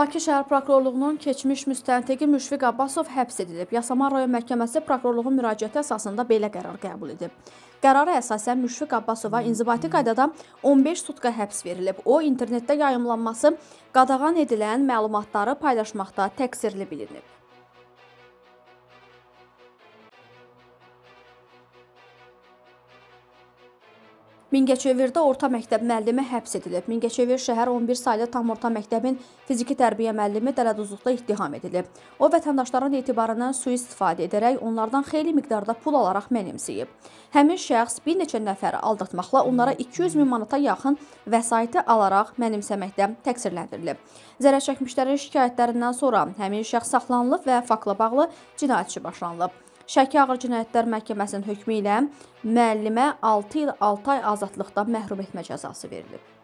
Bakı şəhər prokurorluğunun keçmiş müstəntiqi Müşfiq Abbasov həbs edilib. Yasamal rayon məhkəməsi prokurorluğun müraciəti əsasında belə qərar qəbul edib. Qərara əsasən Müşfiq Abbasova inzibati qaydada 15 sutka həbs verilib. O, internetdə yayımlanması qadağan edilən məlumatları paylaşmaqda təqsirli bilinib. Mingəçevirdə orta məktəb müəllimi həbs edilib. Mingəçevir şəhər 11 saylı tam orta məktəbin fiziki tərbiyə müəllimi dələduzluqda ittiham edilib. O, vətəndaşların etibarından sui-istifadə edərək onlardan xeyli miqdarda pul alaraq mənimsəyib. Həmin şəxs bir neçə nəfəri aldatmaqla onlara 200 min manata yaxın vəsaiti alaraq mənimsəməkdə təqsirləndirilib. Zərər çəkmişlərin şikayətlərindən sonra həmin şəxs saxlanılıb və faktla bağlı cinayət işi başlanılıb. Şəki Ağır Cinayətlər Məhkəməsinin hökmü ilə müəllimə 6 il 6 ay azadlıqdan məhrum etmə cəzası verilib.